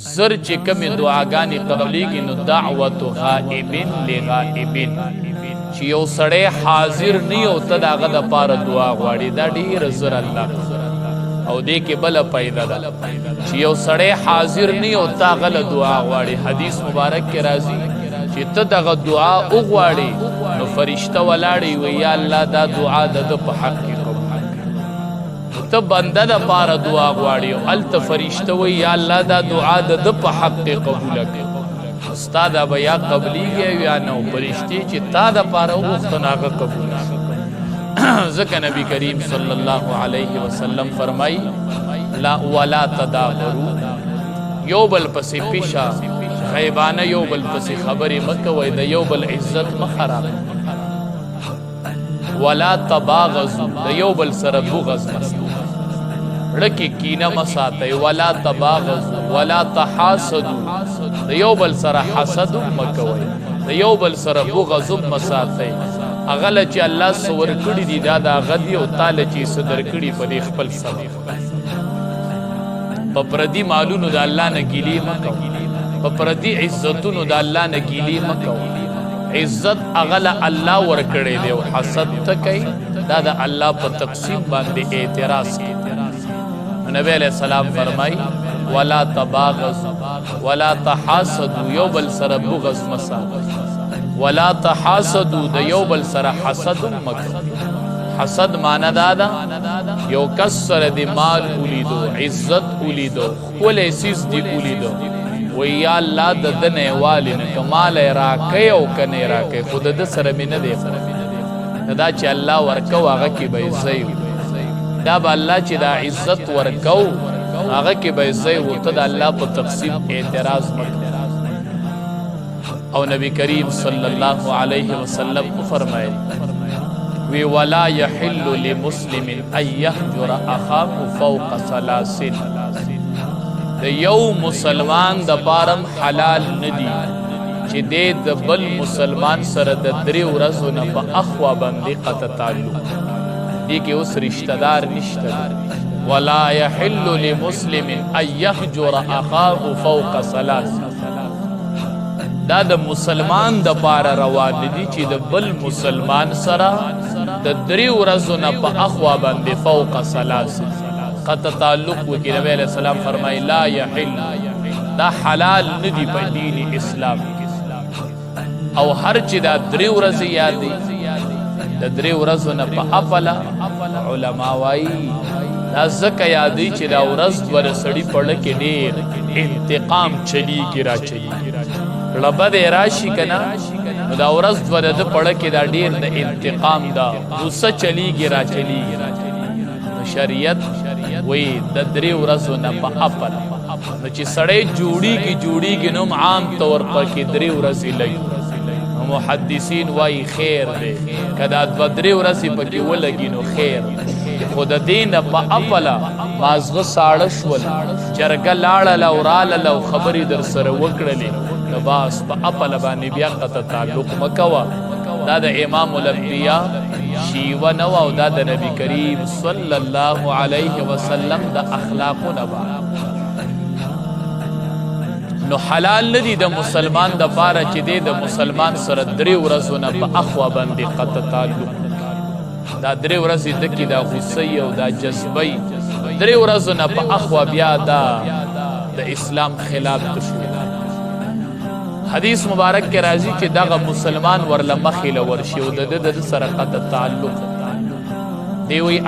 زر چې کمی دعاګانې قبلیږي نو دعوت غائب لغائب، چې یو سړی حاضر نه او ته د هغه دپاره دعا غواړي، دا ډېره زر الله او دې کې بله پیدا ده چې یو سړی حاضر نه او ته هغه له دعا غواړي. حدیث مبارک کې راځي چې ته دغه دعا وغواړې نو فرشته ولاړې وي یا الله دا دعا د ده په حق کې قبول کړي. ته بنده دپاره دعا غواړې او هلته فرشته وي یا الله دا دعا د ده په حق کې قبوله کړي. ستا دا به یا قبلیږي یا نه، فرشتې چې تا دپاره وغوښته نو هغه قبوله شي. ځکه نبی کریم صلی الله علیه وسلم فرمایي ولا تدابرو، یو بل پسې پیشه غیبانه یو بل پسې خبرې مه کوئ، د یو بل عزت مه خرابوئ. ولا تباغضو، د یو بل سره بغض مه ساتئ، ړکې کینه مه ساتئ. ولا تباغضو ولا تحاسدو، د یو بل سره حسد مه کوئ، د یو بل سره بغض مه ساتئ. هغه له چې الله څه ورکړي دي دا د هغه دي او تا له چې څه درکړي په دې خپل سبب. په پردي مالونو د الله نه ګیلې مه کوه، په پردي عزتونو د الله نه ګیلې مه کوه. عزت هغه له الله ورکړی دی او حسد ته کوي دا د الله په تقسیم باندې اعتراض کوي. نبی علیہ السلام فرمایي ولا تباغضوا ولا تحاسدوا، یو بل سره بغض مه ساتئ. ولا تحاسدو، د یو بل سره حسد مه کوئ. حسد معنی دا ده یو کس سره د مال ولیدو، عزت ولیدو، ښکلی څیز دې ولیدو، وایي یا الله د ده نه یې والې نه که ماله یې راکوي او که نه یې راکوي، خو د ده سره مې نه دی نو دا چې الله ورکو هغه کې به یې ځای و، دا به الله چې دا عزت ورکو هغه کې به یې ځای و. ته د الله په تقسیم اعتراض مه کوه. او نبی کریم صلی اللہ علیہ وسلم کو فرمائے وی ولا یحل لمسلم ان یحجر اخاه فوق ثلاث، د یو مسلمان د پارم حلال ندی چې دې د بل مسلمان سره د درې ورځو نه په اخوا باندې قطع تعلق دې کې اوس رشتہ دار نشته. ولا یحل لمسلم ان یحجر اخاه فوق ثلاث، دا د مسلمان د پاره روا ندي چې د بل مسلمان سره د درې ورځو نه په اخوا باندې فوق ثلاث قطع تعلق وکړي. نبی علیہ السلام فرمایي لا یحل، دا حلال ندي په دین اسلام. او هر چې دا درې ورځې یادې د درې ورځو نه په اپله علما وایي دا ځکه یادوي چې دا ورځ دوه د سړي په زړه کې ډېر انتقام چلیږي را چلیږي، لبه دې راشي که نه نو دا ورځ دوه د ده په زړه کې دا ډېر د انتقام دا غصه چلیږي را چلیږي. نو شریعت وایي د درې ورځو نه په اپله نو چې سړی جوړیږي نو عام طور پر کې درې ورځې لګي. محدثین وایي خیر دی که دا دوه درې ورځې پکې ولګي نو خیر، خو د دې نه په اپله مازغه ساړه شول، جرګه لاړله او راله او خبرې در سره وکړلې نو باس په اپله باندې بیا قطع تعلق مه کوه. دا د امام الانبیا شیوه نه وه او دا د نبي کریم صلی الله علیه وسلم د اخلاقو نه وه. نو حلال ندی د مسلمان د پاره چې دی د مسلمان سره درې ورځو نه په اخوا باندې قطع تعلق. دا درې ورځې دکې دا غصې او دا جذبې درې ورځو نه په اخوا بیا دا د اسلام خلاف دشمن. حدیث مبارک کې راځي چې دغه مسلمان ورله مخې له ورشي او د ده سره قطع تعلق دی وی